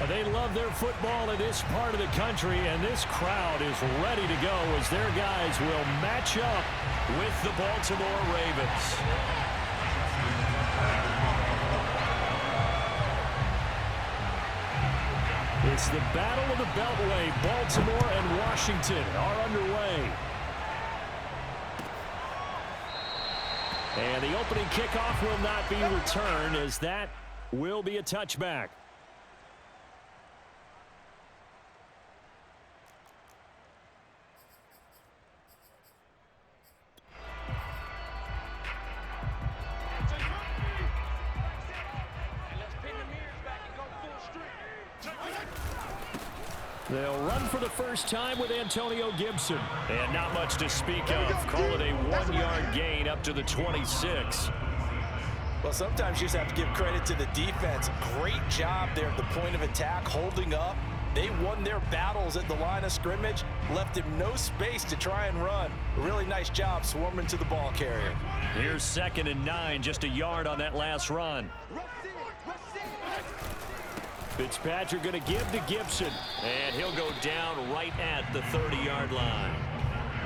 They love their football in this part of the country, and this crowd is ready to go as their guys will match up with the Baltimore Ravens. It's the Battle of the Beltway. Baltimore and Washington are underway. And the opening kickoff will not be returned, as that will be a touchback. They'll run for the first time with Antonio Gibson. And not much to speak of. Call it a 1-yard gain up to the 26. Well, sometimes you just have to give credit to the defense. Great job there at the point of attack, holding up. They won their battles at the line of scrimmage, left him no space to try and run. Really nice job swarming to the ball carrier. Here's 2nd and 9, just a yard on that last run. Fitzpatrick going to give to Gibson, and he'll go down right at the 30-yard line.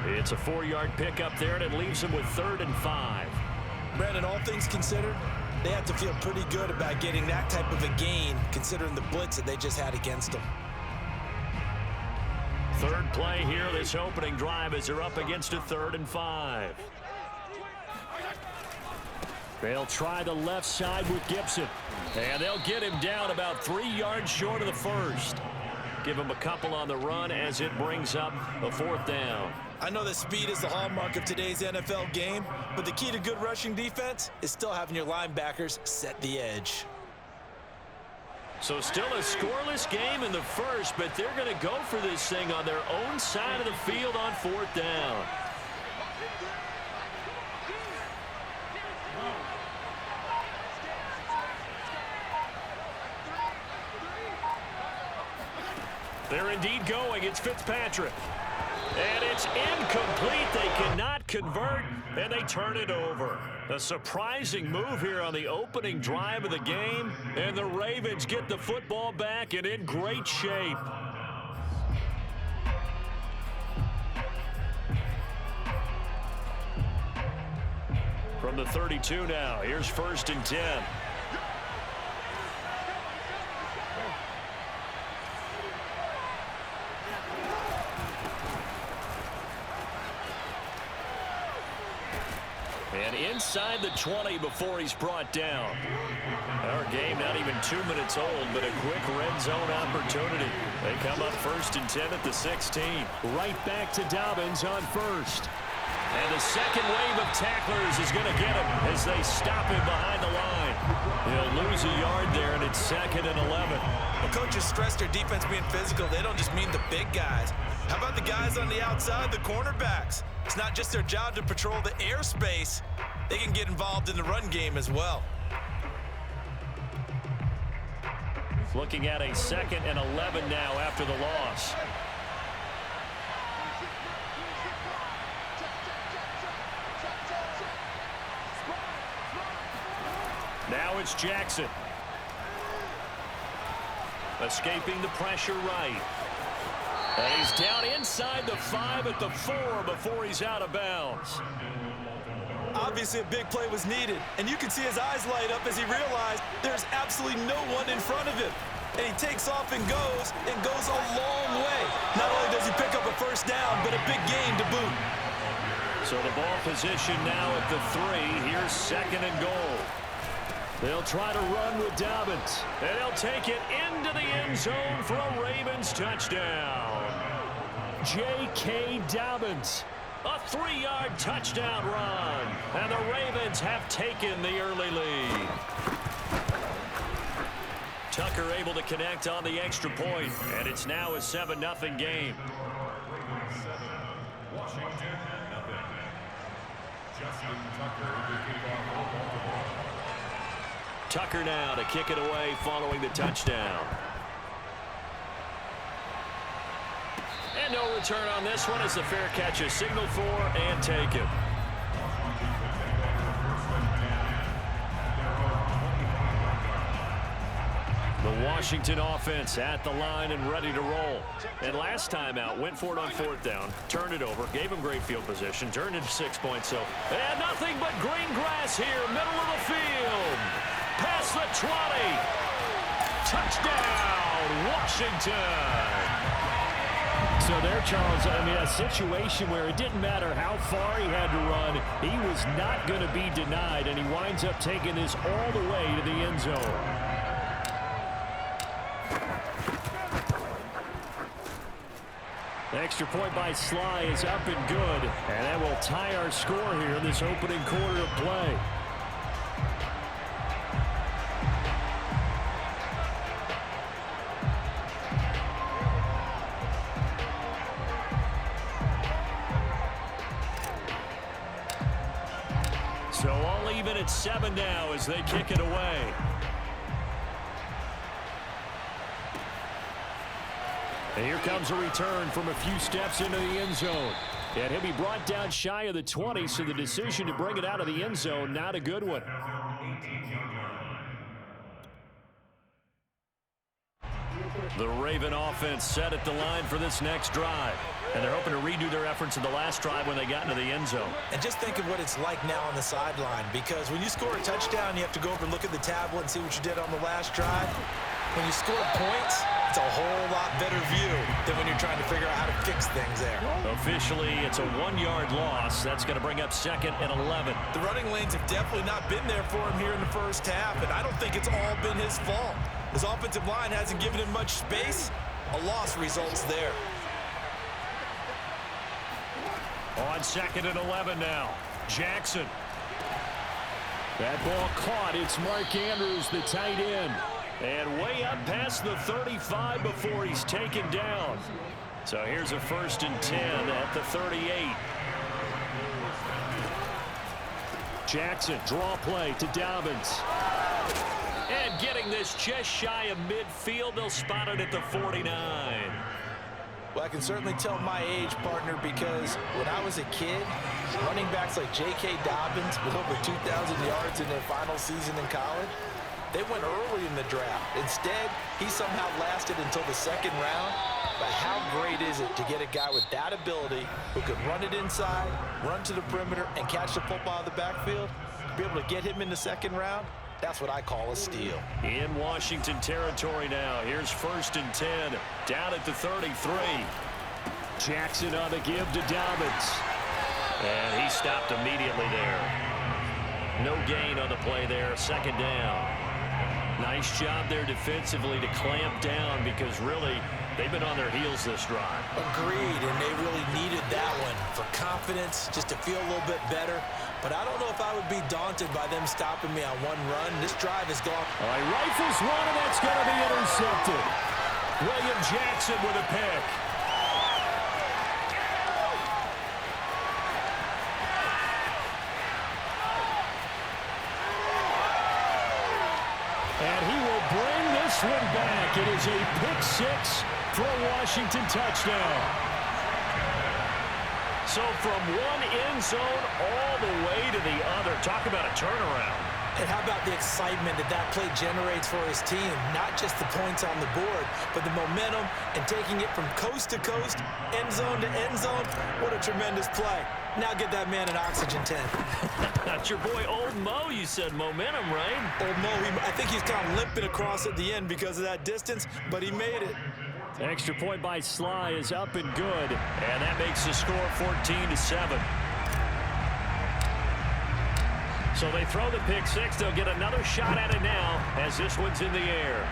It's a 4-yard pickup there, and it leaves him with 3rd and 5. Brandon, all things considered, they have to feel pretty good about getting that type of a gain, considering the blitz that they just had against them. Third play here, this opening drive, as they're up against a 3rd and 5. They'll try the left side with Gibson. And they'll get him down about 3 yards short of the first. Give him a couple on the run as it brings up a 4th down. I know that speed is the hallmark of today's NFL game, but the key to good rushing defense is still having your linebackers set the edge. So still a scoreless game in the first, but they're going to go for this thing on their own side of the field on 4th down. They're indeed going. It's Fitzpatrick. And it's incomplete. They cannot convert, and they turn it over. A surprising move here on the opening drive of the game, and the Ravens get the football back and in great shape. From the 32 now, here's 1st and 10. And inside the 20 before he's brought down. Our game not even 2 minutes old, but a quick red zone opportunity. They come up 1st and 10 at the 16. Right back to Dobbins on 1st. And the second wave of tacklers is going to get him as they stop him behind the line. He'll lose a yard there, and it's 2nd and 11. Well, coaches stress their defense being physical. They don't just mean the big guys. How about the guys on the outside, the cornerbacks? It's not just their job to patrol the airspace. They can get involved in the run game as well. Looking at a 2nd and 11 now after the loss. Now it's Jackson. Escaping the pressure right. And he's down inside the 5 at the 4 before he's out of bounds. Obviously, a big play was needed, and you can see his eyes light up as he realized there's absolutely no one in front of him. And he takes off and goes a long way. Not only does he pick up a 1st down, but a big gain to boot. So the ball position now at the 3. Here's 2nd and goal. They'll try to run with Dobbins, and they'll take it into the end zone for a Ravens touchdown. J.K. Dobbins, a 3-yard touchdown run, and the Ravens have taken the early lead. Tucker able to connect on the extra point, and it's now a 7-0 game. Washington, nothing. Justin Tucker, Tucker now to kick it away following the touchdown. And no return on this one as the fair catch is signaled for and taken. The Washington offense at the line and ready to roll. And last time out, went for it on 4th down, turned it over, gave him great field position, turned into 6 points. So, and nothing but green grass here, middle of the field. Past the 20. Touchdown, Washington. So there, Charles, I mean, a situation where it didn't matter how far he had to run, he was not going to be denied, and he winds up taking this all the way to the end zone. The extra point by Sly is up and good, and that will tie our score here in this opening quarter of play. So all even at 7 now as they kick it away. And here comes a return from a few steps into the end zone. And he'll be brought down shy of the 20, so the decision to bring it out of the end zone, not a good one. The Raven offense set at the line for this next drive. And they're hoping to redo their efforts in the last drive when they got into the end zone. And just think of what it's like now on the sideline, because when you score a touchdown, you have to go over and look at the tablet and see what you did on the last drive. When you score points, it's a whole lot better view than when you're trying to figure out how to fix things there. Officially, it's a 1-yard loss. That's going to bring up 2nd and 11. The running lanes have definitely not been there for him here in the first half, and I don't think it's all been his fault. His offensive line hasn't given him much space. A loss results there. On 2nd and 11 now. Jackson. That ball caught. It's Mark Andrews, the tight end. And way up past the 35 before he's taken down. So here's a 1st and 10 at the 38. Jackson, draw play to Dobbins. And getting this just shy of midfield, they'll spot it at the 49. Well, I can certainly tell my age, partner, because when I was a kid, running backs like J.K. Dobbins with over 2,000 yards in their final season in college, they went early in the draft. Instead, he somehow lasted until the 2nd round. But how great is it to get a guy with that ability who can run it inside, run to the perimeter, and catch the football in the backfield? To be able to get him in the 2nd round, that's what I call a steal. In Washington territory now. Here's 1st and 10. Down at the 33. Jackson on the give to Dobbins. And he stopped immediately there. No gain on the play there. 2nd down. Nice job there defensively to clamp down, because really they've been on their heels this drive. Agreed, and they really needed that one for confidence, just to feel a little bit better. But I don't know if I would be daunted by them stopping me on one run. This drive is gone. All right, rifles one, and that's going to be intercepted. William Jackson with a pick. And he will bring this one back. It is a pick-6 for a Washington touchdown. So from one end zone all the way to the other. Talk about a turnaround. And how about the excitement that that play generates for his team? Not just the points on the board, but the momentum and taking it from coast to coast, end zone to end zone. What a tremendous play. Now get that man an oxygen tent. That's your boy Old Mo. You said momentum, right? Old Mo, I think he's kind of limping across at the end because of that distance, but he made it. Extra point by Sly is up and good, and that makes the score 14-7. So they throw the pick-6. They'll get another shot at it now as this one's in the air.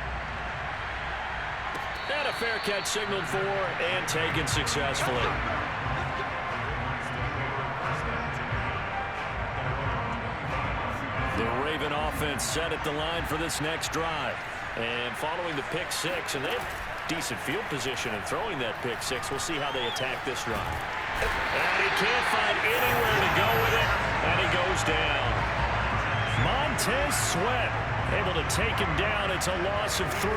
And a fair catch signaled for and taken successfully. The Raven offense set at the line for this next drive. And following the pick-6, and they have decent field position in throwing that pick-6. We'll see how they attack this drive. And he can't find anywhere to go with it, and he goes down. Montez Sweat able to take him down. It's a loss of 3.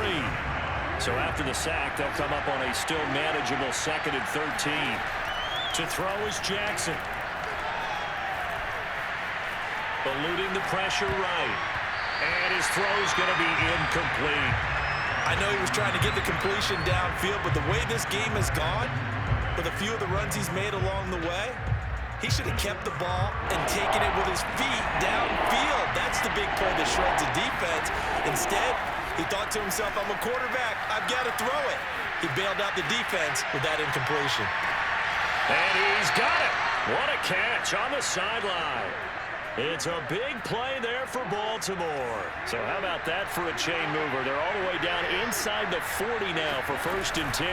So after the sack, they'll come up on a still manageable 2nd and 13. To throw is Jackson. Eluding the pressure right. And his throw's going to be incomplete. I know he was trying to get the completion downfield, but the way this game has gone, with a few of the runs he's made along the way, he should have kept the ball and taken it with his feet downfield. That's the big play that shreds a defense. Instead, he thought to himself, I'm a quarterback, I've got to throw it. He bailed out the defense with that incompletion. And he's got it. What a catch on the sideline. It's a big play there for Baltimore. So how about that for a chain mover? They're all the way down inside the 40 now for 1st and 10.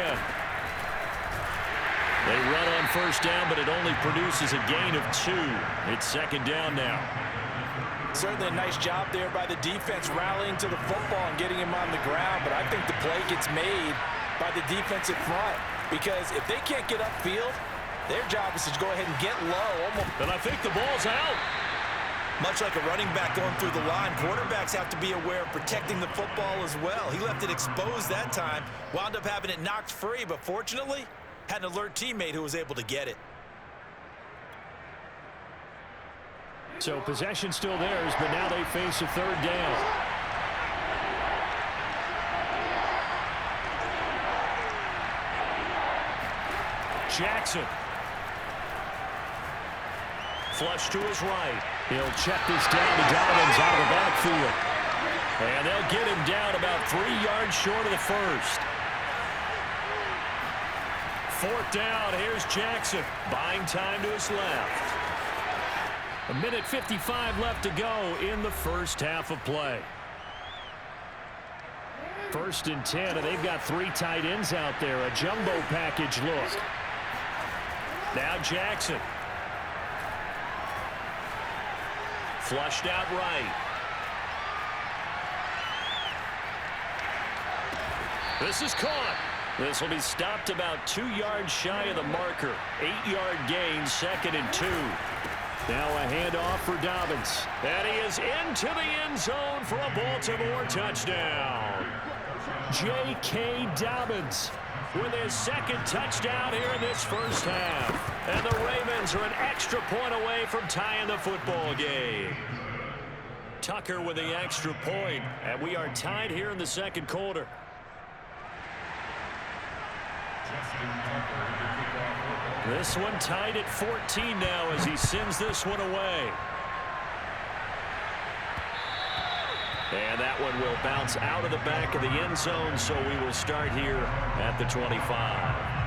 They run on 1st down, but it only produces a gain of 2. It's 2nd down now. Certainly a nice job there by the defense rallying to the football and getting him on the ground, but I think the play gets made by the defensive front, because if they can't get upfield, their job is to go ahead and get low. And I think the ball's out. Much like a running back going through the line, quarterbacks have to be aware of protecting the football as well. He left it exposed that time, wound up having it knocked free, but fortunately, had an alert teammate who was able to get it. So possession still theirs, but now they face a 3rd down. Jackson. Flush to his right. He'll check this down to Dobbins out of the backfield. And they'll get him down about 3 yards short of the 1st. 4th down, here's Jackson. Buying time to his left. 1:55 left to go in the 1st half of play. 1st and 10, and they've got 3 tight ends out there. A jumbo package look. Now Jackson. Flushed out right. This is caught. This will be stopped about 2 yards shy of the marker. 8-yard gain, 2nd and 2. Now a handoff for Dobbins. And he is into the end zone for a Baltimore touchdown. J.K. Dobbins with his 2nd touchdown here in this 1st half. And the Ravens are an extra point away from tying the football game. Tucker with the extra point, and we are tied here in the 2nd quarter. This one tied at 14 now as he sends this one away. And that one will bounce out of the back of the end zone, so we will start here at the 25.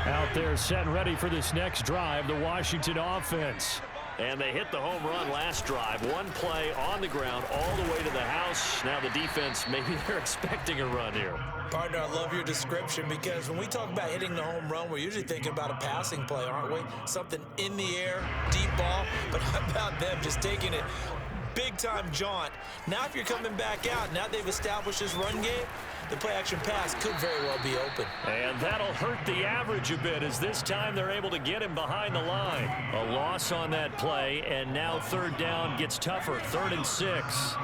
Out there set and ready for this next drive, the Washington offense. And they hit the home run last drive. One play on the ground all the way to the house. Now the defense, maybe they're expecting a run here. Partner, I love your description, because when we talk about hitting the home run, we're usually thinking about a passing play, aren't we? Something in the air, deep ball. But how about them just taking it big-time jaunt? Now if you're coming back out, now they've established this run game, the play-action pass could very well be open. And that'll hurt the average a bit, as this time they're able to get him behind the line. A loss on that play, and now 3rd down gets tougher. 3rd and 6.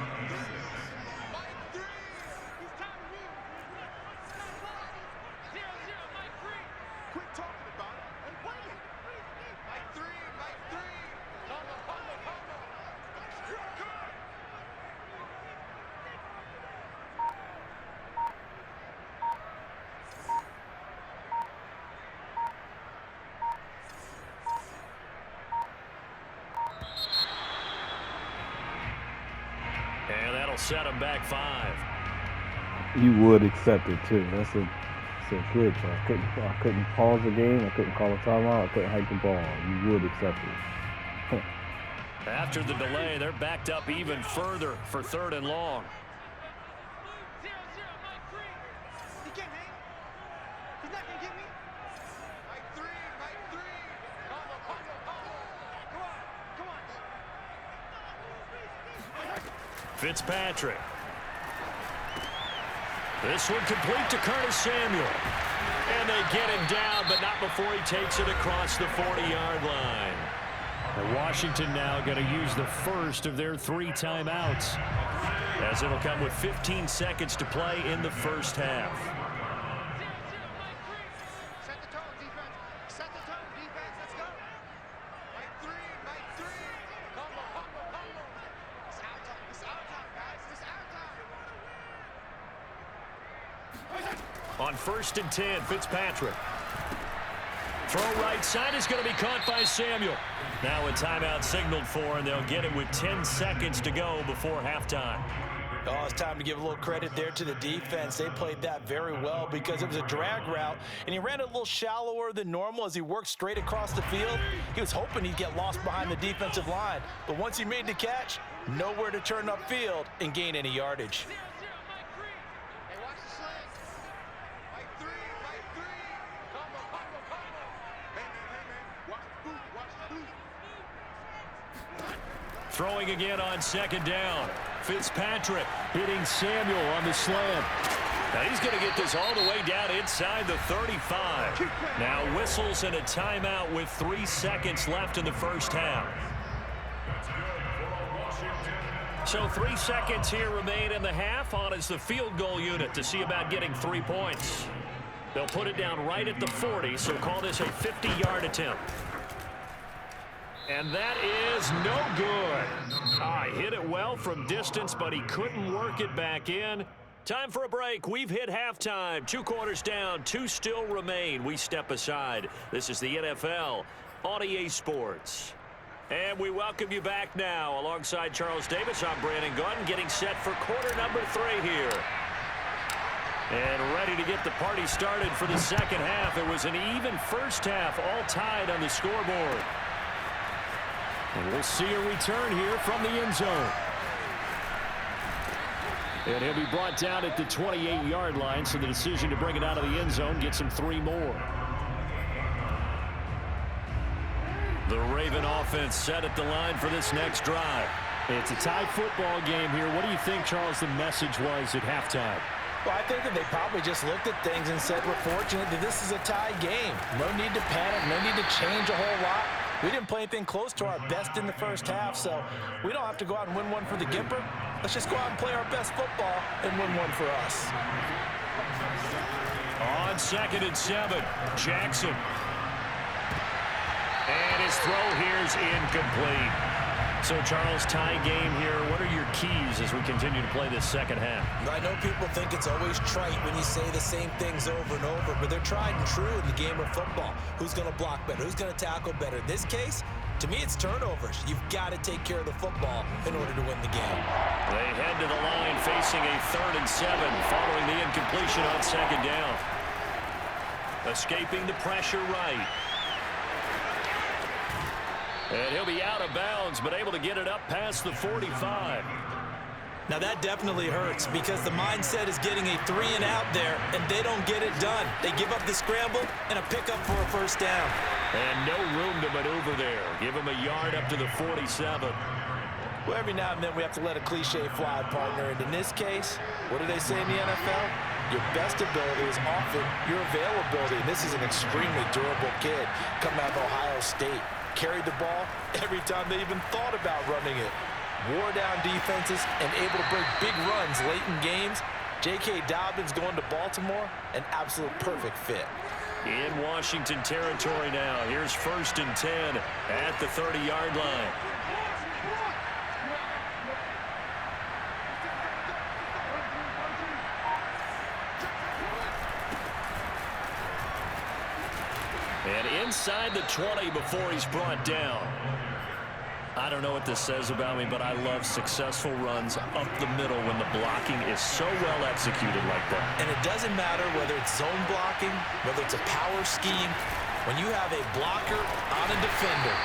And that'll set him back 5. You would accept it too. That's a good play. I couldn't pause the game. I couldn't call a timeout. I couldn't hike the ball. You would accept it. After the delay, they're backed up even further for 3rd and long. Fitzpatrick. This one complete to Curtis Samuel. And they get him down, but not before he takes it across the 40-yard line. And Washington now going to use the first of their 3 timeouts. as it'll come with 15 seconds to play in the first half. Set the tone, defense. Set the tone, defense. Let's go. Right three. Combo. It's our time. It's our time, guys. It's our time. On 1st and 10, Fitzpatrick. Throw right side is going to be caught by Samuel. Now a timeout signaled for, and they'll get it with 10 seconds to go before halftime. Oh, it's time to give a little credit there to the defense. They played that very well because it was a drag route, and he ran a little shallower than normal as he worked straight across the field. He was hoping he'd get lost behind the defensive line, but once he made the catch, nowhere to turn upfield and gain any yardage. Hey, watch the slant. Right three. Combo. Hey, man. Watch the boot. Throwing again on 2nd down. Fitzpatrick hitting Samuel on the slant. Now he's going to get this all the way down inside the 35. Now whistles and a timeout with 3 seconds left in the first half. So 3 seconds here remain in the half. On is the field goal unit to see about getting 3 points. They'll put it down right at the 40, so call this a 50-yard attempt. And that is no good. Hit it well from distance, but he couldn't work it back in. Time for a break. We've hit halftime. 2 quarters down, 2 still remain. We step aside. This is the NFL on EA Sports. And we welcome you back now. Alongside Charles Davis, I'm Brandon Gordon, getting set for quarter number 3 here. And ready to get the party started for the second half. It was an even first half, all tied on the scoreboard. And we'll see a return here from the end zone. And he'll be brought down at the 28-yard line, so the decision to bring it out of the end zone gets him 3 more. The Raven offense set at the line for this next drive. It's a tie football game here. What do you think, Charles, the message was at halftime? Well, I think that they probably just looked at things and said, we're fortunate that this is a tie game. No need to panic, no need to change a whole lot. We didn't play anything close to our best in the first half, so we don't have to go out and win one for the Gipper. Let's just go out and play our best football and win one for us. On 2nd and 7, Jackson. And his throw here's incomplete. So, Charles, tie game here. What are your keys as we continue to play this second half? I know people think it's always trite when you say the same things over and over, but they're tried and true in the game of football. Who's going to block better? Who's going to tackle better? In this case, to me, it's turnovers. You've got to take care of the football in order to win the game. They head to the line facing a 3rd and 7 following the incompletion on 2nd down. Escaping the pressure right. And he'll be out of bounds, but able to get it up past the 45. Now that definitely hurts because the mindset is getting a 3 and out there, and they don't get it done. They give up the scramble and a pickup for a first down. And no room to maneuver there. Give him a yard up to the 47. Well, every now and then we have to let a cliche fly, partner. And in this case, what do they say in the NFL? Your best ability is often your availability. And this is an extremely durable kid coming out of Ohio State. Carried the ball every time they even thought about running it. Wore down defenses and able to break big runs late in games. J.K. Dobbins going to Baltimore, an absolute perfect fit. In Washington territory now. Here's 1st and 10 at the 30-yard line. And inside the 20 before he's brought down. I don't know what this says about me, but I love successful runs up the middle when the blocking is so well executed like that. And it doesn't matter whether it's zone blocking, whether it's a power scheme. When you have a blocker on a defender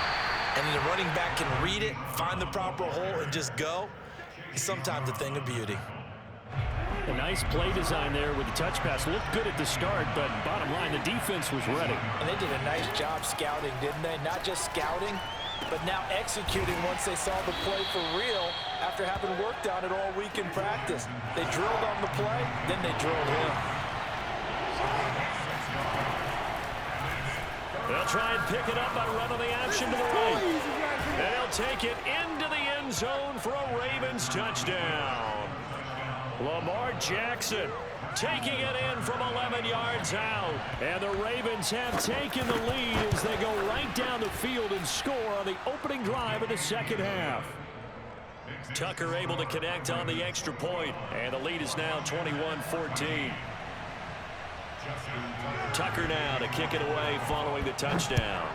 and the running back can read it, find the proper hole, and just go, it's sometimes a thing of beauty. A nice play design there with the touch pass. Looked good at the start, but bottom line, the defense was ready. And they did a nice job scouting, didn't they? Not just scouting, but now executing once they saw the play for real after having worked on it all week in practice. They drilled on the play, then they drilled him. They'll try and pick it up by running the option to the right. And they'll take it into the end zone for a Ravens touchdown. Lamar Jackson taking it in from 11 yards out. And the Ravens have taken the lead as they go right down the field and score on the opening drive of the second half. Tucker able to connect on the extra point, and the lead is now 21-14. Tucker now to kick it away following the touchdown.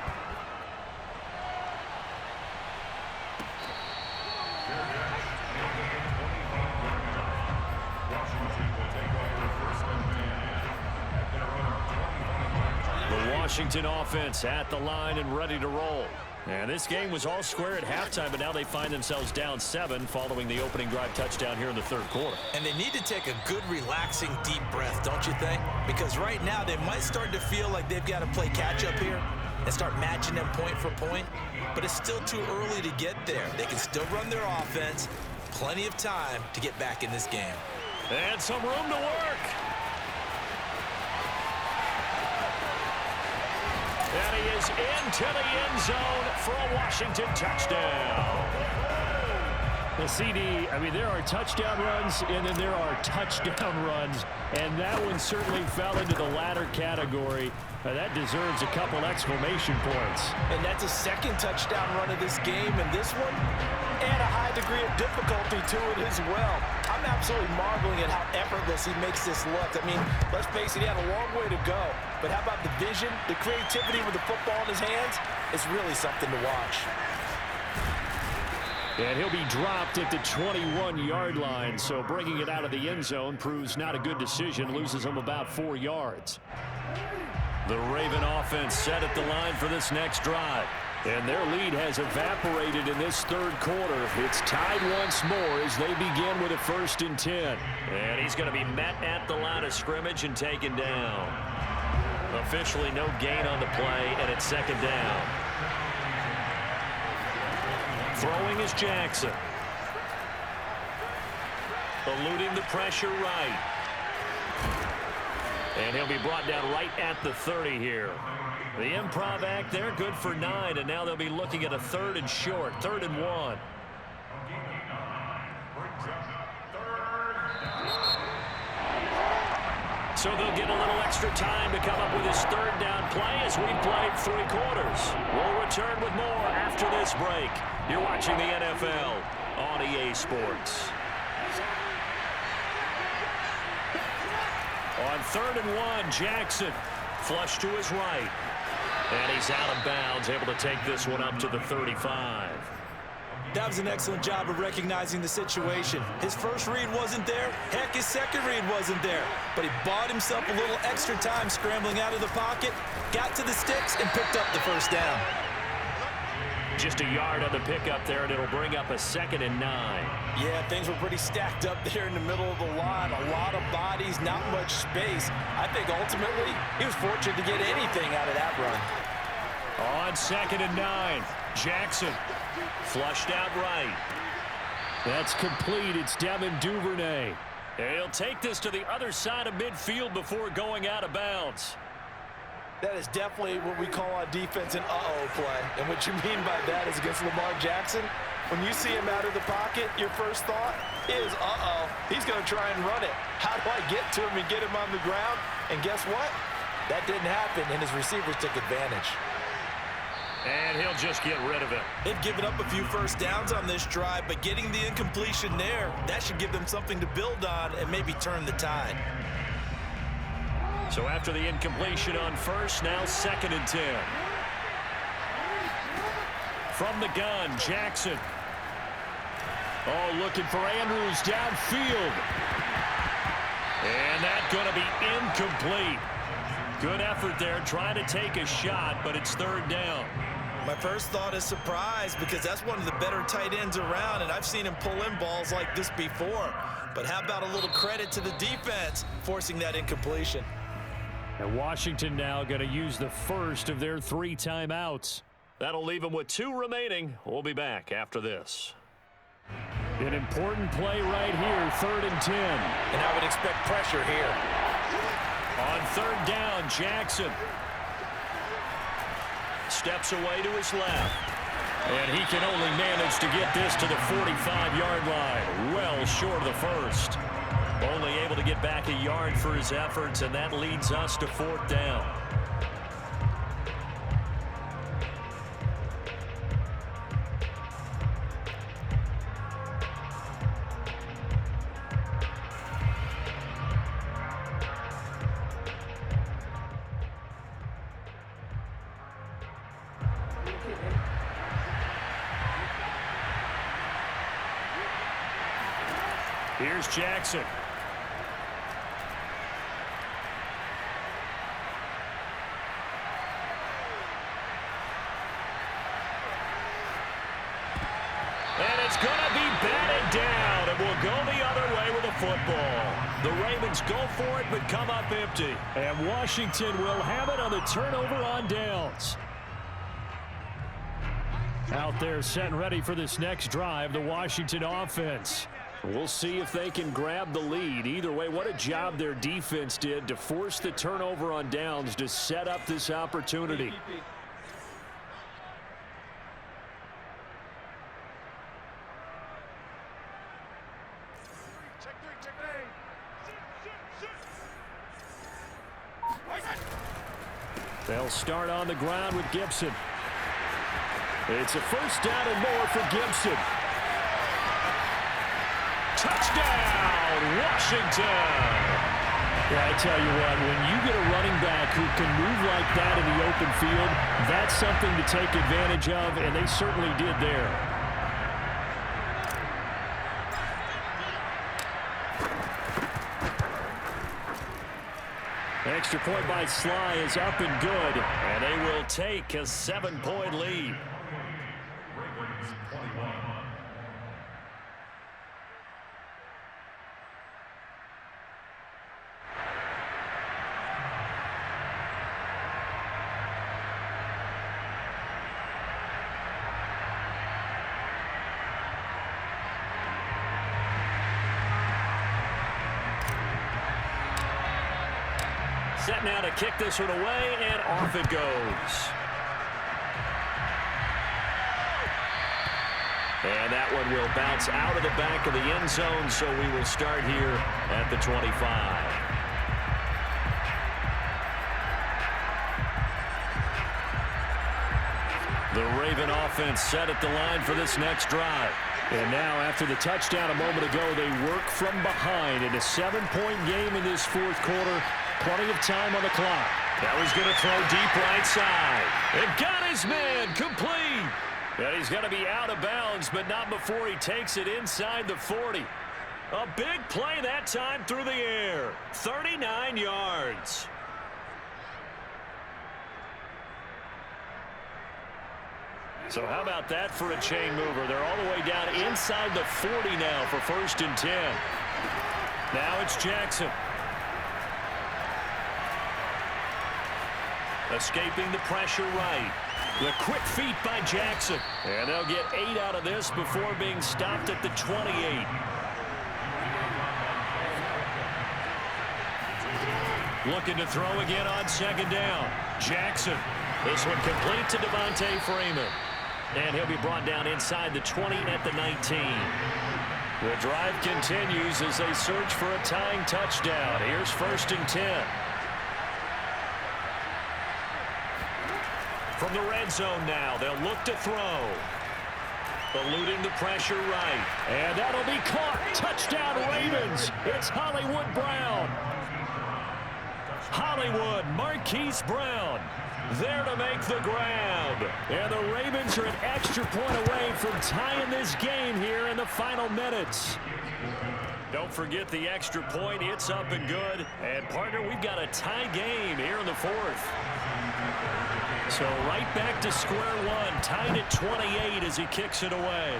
The Washington offense at the line and ready to roll. And this game was all square at halftime, but now they find themselves down 7 following the opening drive touchdown here in the third quarter. And they need to take a good, relaxing, deep breath, don't you think? Because right now they might start to feel like they've got to play catch-up here and start matching them point for point. But it's still too early to get there. They can still run their offense. Plenty of time to get back in this game. And some room to work. And he is into the end zone for a Washington touchdown. The CD, I mean, there are touchdown runs, and then there are touchdown runs, and that one certainly fell into the latter category. That deserves a couple exclamation points. And that's a second touchdown run of this game, and this one, and a high degree of difficulty to it as well. I'm absolutely marveling at how effortless he makes this look. I mean, let's face it, he had a long way to go. But how about the vision, the creativity with the football in his hands? It's really something to watch. And he'll be dropped at the 21-yard line, so bringing it out of the end zone proves not a good decision, loses him about 4 yards. The Raven offense set at the line for this next drive. And their lead has evaporated in this third quarter. It's tied once more as they begin with a 1st and 10. And he's going to be met at the line of scrimmage and taken down. Officially no gain on the play, and it's 2nd down. Throwing is Jackson. Eluding the pressure right. And he'll be brought down right at the 30 here. The improv act there, good for 9, and now they'll be looking at a 3rd and short, 3rd and 1. So they'll get a little extra time to come up with his 3rd down play as we've played 3 quarters. We'll return with more after this break. You're watching the NFL on EA Sports. On 3rd and 1, Jackson flush to his right. And he's out of bounds, able to take this one up to the 35. That was an excellent job of recognizing the situation. His first read wasn't there. Heck, his second read wasn't there. But he bought himself a little extra time scrambling out of the pocket, got to the sticks, and picked up the 1st down. Just a yard on the pickup there, and it'll bring up a 2nd and 9. Yeah, things were pretty stacked up there in the middle of the line. A lot of bodies, not much space. I think ultimately he was fortunate to get anything out of that run. On 2nd and 9, Jackson flushed out right. That's complete. It's Devin Duvernay. And he'll take this to the other side of midfield before going out of bounds. That is definitely what we call on defense an uh-oh play. And what you mean by that is against Lamar Jackson, when you see him out of the pocket, your first thought is, uh-oh, he's going to try and run it. How do I get to him and get him on the ground? And guess what? That didn't happen, and his receivers took advantage. And he'll just get rid of it. They've given up a few 1st downs on this drive, but getting the incompletion there, that should give them something to build on and maybe turn the tide. So after the incompletion on 1st, now 2nd and 10. From the gun, Jackson. Oh, looking for Andrews downfield. And that's going to be incomplete. Good effort there, trying to take a shot, but it's 3rd down. My first thought is surprise, because that's one of the better tight ends around, and I've seen him pull in balls like this before. But how about a little credit to the defense forcing that incompletion? And Washington now going to use the first of their 3 timeouts. That'll leave them with 2 remaining. We'll be back after this. An important play right here, 3rd and 10. And I would expect pressure here. On 3rd down, Jackson steps away to his left. And he can only manage to get this to the 45-yard line, well short of the 1st. Only able to get back a yard for his efforts, and that leads us to 4th down. Here's Jackson. And it's going to be batted down, and we'll go the other way with the football. The Ravens go for it, but come up empty. And Washington will have it on the turnover on downs. Out there set and ready for this next drive, the Washington offense. We'll see if they can grab the lead. Either way, what a job their defense did to force the turnover on downs to set up this opportunity. They'll start on the ground with Gibson. It's a first down and more for Gibson. Touchdown, Washington! Yeah, I tell you what, when you get a running back who can move like that in the open field, that's something to take advantage of, and they certainly did there. Extra point by Sly is up and good, and they will take a 7-point lead. Ravens 21. Set now to kick this one away, and off it goes. And that one will bounce out of the back of the end zone, so we will start here at the 25. The Raven offense set at the line for this next drive. And now, after the touchdown a moment ago, they work from behind in a 7-point game in this 4th quarter. Plenty of time on the clock. Now he's going to throw deep right side. And got his man complete. And he's going to be out of bounds, but not before he takes it inside the 40. A big play that time through the air. 39 yards. So how about that for a chain mover? They're all the way down inside the 40 now for 1st and 10. Now it's Jackson. Escaping the pressure right. The quick feet by Jackson. And they'll get 8 out of this before being stopped at the 28. Looking to throw again on 2nd down. Jackson. This one complete to Devontae Freeman. And he'll be brought down inside the 20 at the 19. The drive continues as they search for a tying touchdown. Here's 1st and 10. From the red zone now, they'll look to throw. Eluding the pressure right. And that'll be caught. Touchdown Ravens. It's Hollywood Brown. Hollywood, Marquise Brown, there to make the grab. And the Ravens are an extra point away from tying this game here in the final minutes. Don't forget the extra point. It's up and good. And, partner, we've got a tie game here in the 4th. So right back to square one, tied at 28 as he kicks it away.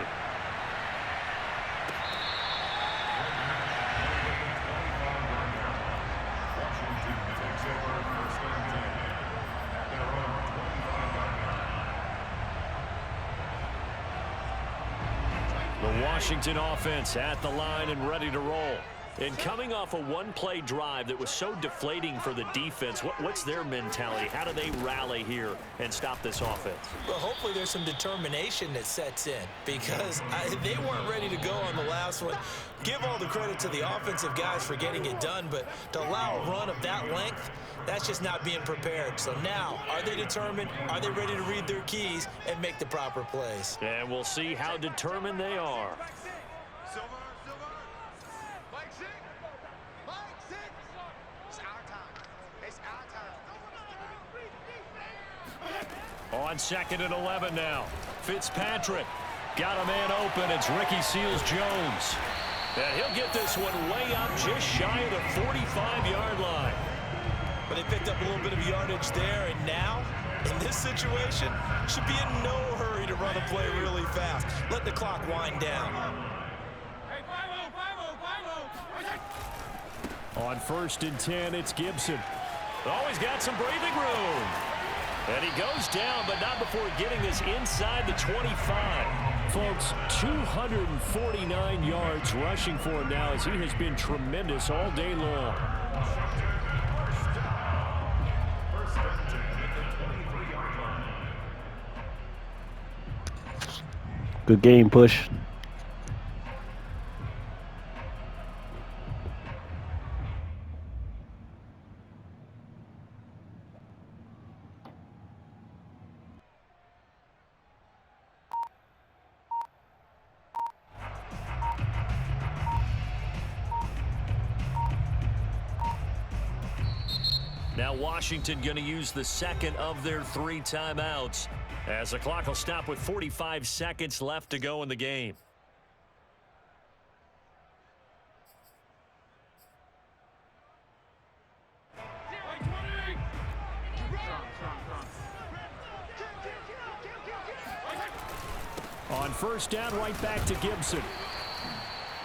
The Washington offense at the line and ready to roll. And coming off a one-play drive that was so deflating for the defense, what's their mentality? How do they rally here and stop this offense? Well, hopefully there's some determination that sets in because they weren't ready to go on the last one. Give all the credit to the offensive guys for getting it done, but to allow a run of that length, that's just not being prepared. So now, are they determined? Are they ready to read their keys and make the proper plays? And we'll see how determined they are. On 2nd and 11 now. Fitzpatrick got a man open. It's Ricky Seals-Jones. And he'll get this one way up just shy of the 45-yard line. But they picked up a little bit of yardage there, and now, in this situation, should be in no hurry to run a play really fast. Let the clock wind down. On 1st and 10, it's Gibson. Oh, he's got some breathing room. And he goes down, but not before getting this inside the 25. Folks, 249 yards rushing for him now as he has been tremendous all day long. Good game, push. Now Washington going to use the second of their 3 timeouts as the clock will stop with 45 seconds left to go in the game. On 1st down, right back to Gibson.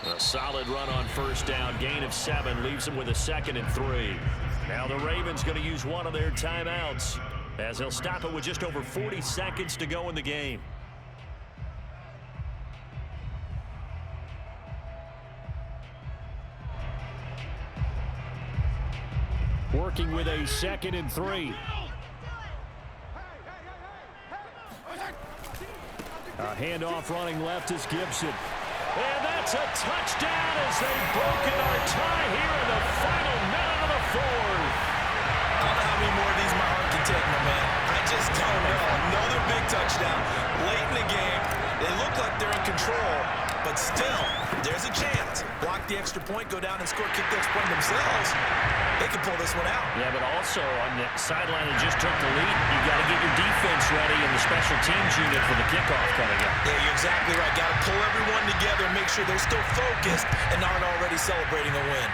A solid run on 1st down. Gain of 7 leaves him with a 2nd and 3. Now the Ravens going to use one of their timeouts as they'll stop it with just over 40 seconds to go in the game. Working with a 2nd and 3. A handoff running left is Gibson. And that's a touchdown as they've broken our tie here in the final minute of the 4th. I don't know how many more of these my heart can take, my man. I just don't know. Another big touchdown late in the game. They look like they're in control, but still, there's a chance. Block the extra point, go down and score, kick the extra point themselves. They can pull this one out. Yeah, but also on the sideline that just took the lead, you got to get your defense ready and the special teams unit for the kickoff coming up. Yeah, you're exactly right. Got to pull everyone together and make sure they're still focused and aren't already celebrating a win.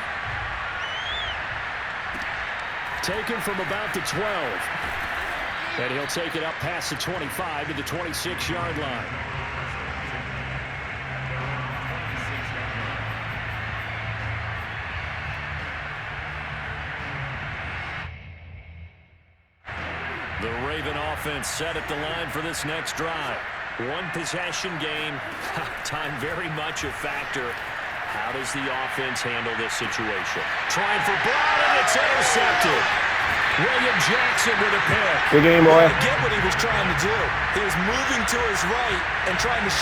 Taken from about the 12. And he'll take it up past the 25 to the 26-yard line. The Raven offense set at the line for this next drive. One possession game. Time very much a factor. How does the offense handle this situation? Trying for Brown, and it's intercepted. William Jackson with a pick. Good game, boy. I get what he was trying to do. He was moving to his right and trying to